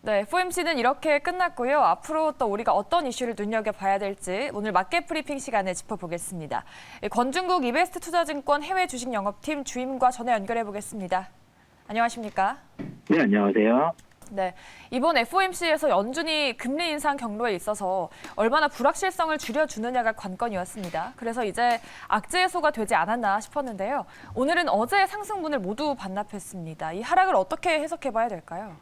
네, FOMC는 이렇게 끝났고요. 앞으로 또 우리가 어떤 이슈를 눈여겨봐야 될지 오늘 마켓 브리핑 시간에 짚어보겠습니다. 권중국 이베스트 투자증권 해외 주식 영업팀 주임과 전화 연결해 보겠습니다. 안녕하십니까? 네, 안녕하세요. 네, 이번 FOMC에서 연준이 금리 인상 경로에 있어서 얼마나 불확실성을 줄여주느냐가 관건이었습니다. 그래서 이제 악재 해소가 되지 않았나 싶었는데요. 오늘은 어제의 상승분을 모두 반납했습니다. 이 하락을 어떻게 해석해봐야 될까요?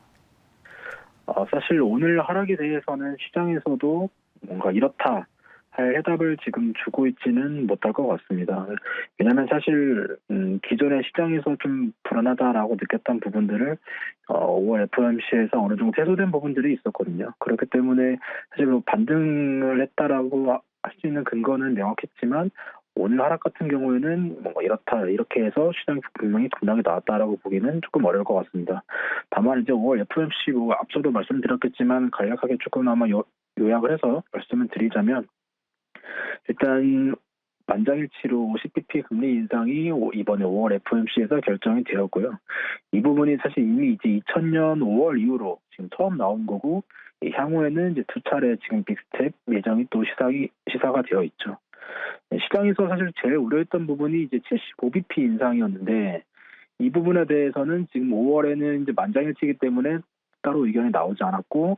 사실 오늘 하락에 대해서는 시장에서도 뭔가 이렇다 할 해답을 지금 주고 있지는 못할 것 같습니다. 왜냐하면 사실 기존에 시장에서 좀 불안하다라고 느꼈던 부분들을 5월 FOMC에서 어느 정도 해소된 부분들이 있었거든요. 그렇기 때문에 사실 뭐 반등을 했다라고 할 수 있는 근거는 명확했지만 오늘 하락 같은 경우에는 뭔가 이렇다 이렇게 해서 시장이 분명히 급락이 나왔다라고 보기는 조금 어려울 것 같습니다. 다만 이제 5월 FOMC 뭐 앞서도 말씀드렸겠지만 간략하게 조금나마 요약을 해서 말씀을 드리자면 일단 만장일치로 50bp 금리 인상이 이번에 5월 FOMC에서 결정이 되었고요. 이 부분이 사실 이미 이제 2000년 5월 이후로 지금 처음 나온 거고 향후에는 이제 두 차례 지금 빅스텝 예정이 또 시사가 되어 있죠. 시장에서 사실 제일 우려했던 부분이 이제 75bp 인상이었는데 이 부분에 대해서는 지금 5월에는 이제 만장일치이기 때문에 따로 의견이 나오지 않았고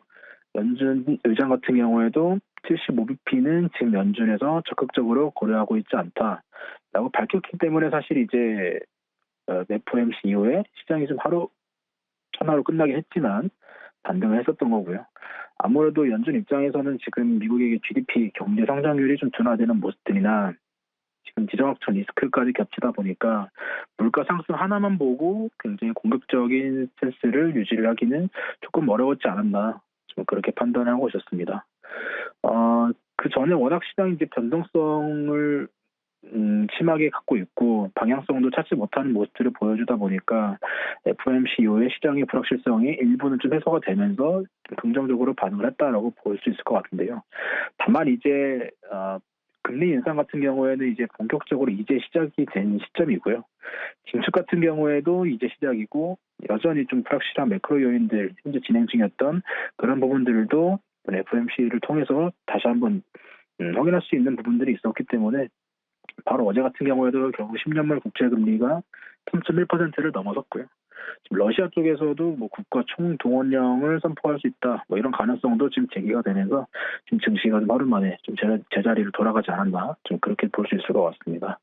연준 의장 같은 경우에도 75bp는 지금 연준에서 적극적으로 고려하고 있지 않다라고 밝혔기 때문에 사실 이제 FOMC 이후에 시장이 좀 천하로 끝나긴 했지만 반등을 했었던 거고요. 아무래도 연준 입장에서는 지금 미국의 GDP 경제 성장률이 좀 둔화되는 모습들이나 지금 지정학적 리스크까지 겹치다 보니까 물가 상승 하나만 보고 굉장히 공격적인 스탠스를 유지를 하기는 조금 어려웠지 않았나 좀 그렇게 판단하고 있었습니다. 그 전에 워낙 시장이 이제 변동성을 심하게 갖고 있고 방향성도 찾지 못하는 모습들을 보여주다 보니까 FOMC 이후에 시장의 불확실성이 일부는 좀 해소가 되면서 좀 긍정적으로 반응을 했다라고 볼 수 있을 것 같은데요. 다만 이제 금리 인상 같은 경우에는 이제 본격적으로 이제 시작이 된 시점이고요. 긴축 같은 경우에도 이제 시작이고 여전히 좀 불확실한 매크로 요인들 현재 진행 중이었던 그런 부분들도 FOMC를 통해서 다시 한번 확인할 수 있는 부분들이 있었기 때문에 바로 어제 같은 경우에도 결국 10년물 국채금리가 3.1%를 넘어섰고요. 지금 러시아 쪽에서도 뭐 국가 총동원령을 선포할 수 있다, 뭐 이런 가능성도 지금 제기가 되면서 지금 증시가 좀 하루 만에 좀 제자리를 돌아가지 않았나, 좀 그렇게 볼 수 있을 것 같습니다.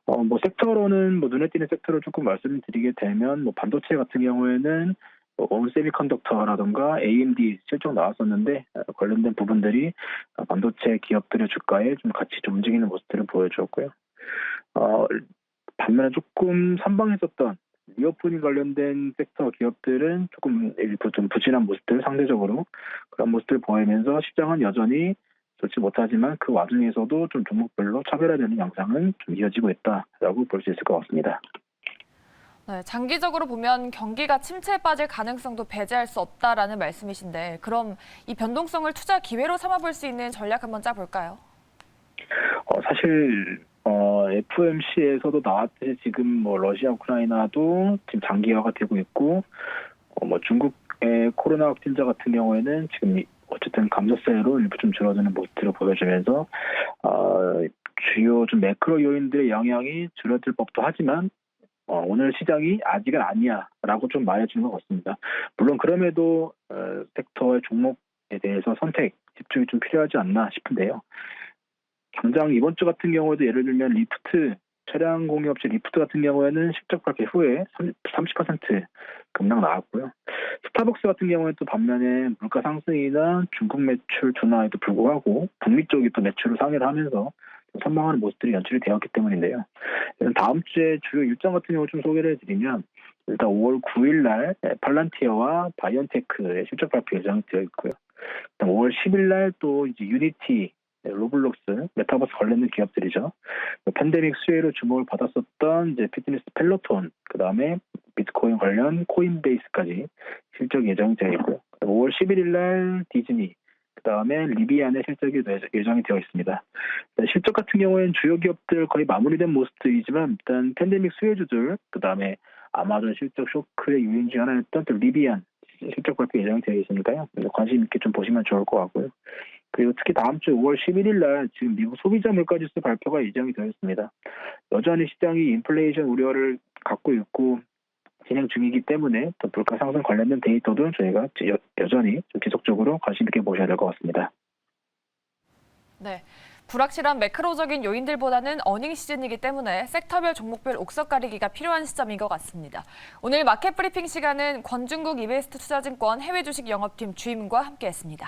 뭐 섹터로는 뭐 눈에 띄는 섹터를 조금 말씀을 드리게 되면 뭐 반도체 같은 경우에는 온세미컨덕터라든가 AMD 실적 나왔었는데 관련된 부분들이 반도체 기업들의 주가에 좀 같이 좀 움직이는 모습들을 보여주었고요. 반면에 조금 선방했었던 이어폰이 관련된 섹터 기업들은 조금 일부 좀 부진한 모습들 상대적으로 그런 모습들을 보이면서 시장은 여전히 좋지 못하지만 그 와중에서도 좀 종목별로 차별화되는 양상은 좀 이어지고 있다라고 볼 수 있을 것 같습니다. 네, 장기적으로 보면 경기가 침체에 빠질 가능성도 배제할 수 없다라는 말씀이신데 그럼 이 변동성을 투자 기회로 삼아볼 수 있는 전략 한번 짜볼까요? 사실 FOMC에서도 나왔듯이 지금 뭐 러시아 우크라이나도 지금 장기화가 되고 있고 뭐 중국의 코로나 확진자 같은 경우에는 지금 어쨌든 감소세로 일부 좀 줄어드는 모습들을 보여주면서 주요 좀 매크로 요인들의 영향이 줄어들 법도 하지만 오늘 시장이 아직은 아니야라고 좀 말해주는 것 같습니다. 물론 그럼에도 섹터의 종목에 대해서 선택, 집중이 좀 필요하지 않나 싶은데요. 당장 이번 주 같은 경우에도 예를 들면 리프트, 차량 공유업체 리프트 같은 경우에는 실적 발표 후에 30% 급락 나왔고요. 스타벅스 같은 경우에는 또 반면에 물가 상승이나 중국 매출 둔화에도 불구하고 북미 쪽이 또 매출을 상회를 하면서 선방하는 모습들이 연출이 되었기 때문인데요. 다음 주에 주요 일정 같은 경우 좀 소개를 해드리면 일단 5월 9일 날 팔란티어와 바이온테크의 실적 발표 예정이 되어 있고요. 5월 10일 날 또 이제 유니티, 로블록스, 메타버스 관련된 기업들이죠. 팬데믹 수혜로 주목을 받았었던 이제 피트니스 펠로톤, 그 다음에 비트코인 관련 코인베이스까지 실적 예정이 되어 있고요. 5월 11일 날 디즈니, 그 다음에 리비안의 실적이 예정이 되어 있습니다. 실적 같은 경우에는 주요 기업들 거의 마무리된 모습들이지만 일단 팬데믹 수혜주들, 그 다음에 아마존 실적 쇼크의 요인 중 하나였던 또 리비안 실적 발표 예정이 되어 있으니까요. 관심 있게 좀 보시면 좋을 것 같고요. 그리고 특히 다음 주 5월 11일 날 지금 미국 소비자 물가지수 발표가 예정이 되어 있습니다. 여전히 시장이 인플레이션 우려를 갖고 있고 진행 중이기 때문에 또 물가 상승 관련된 데이터도 저희가 여전히 좀 지속적으로 관심 있게 보셔야 될 것 같습니다. 네. 불확실한 매크로적인 요인들보다는 어닝 시즌이기 때문에 섹터별 종목별 옥석 가리기가 필요한 시점인 것 같습니다. 오늘 마켓 브리핑 시간은 권중국 이베스트 투자증권 해외 주식 영업팀 주임과 함께했습니다.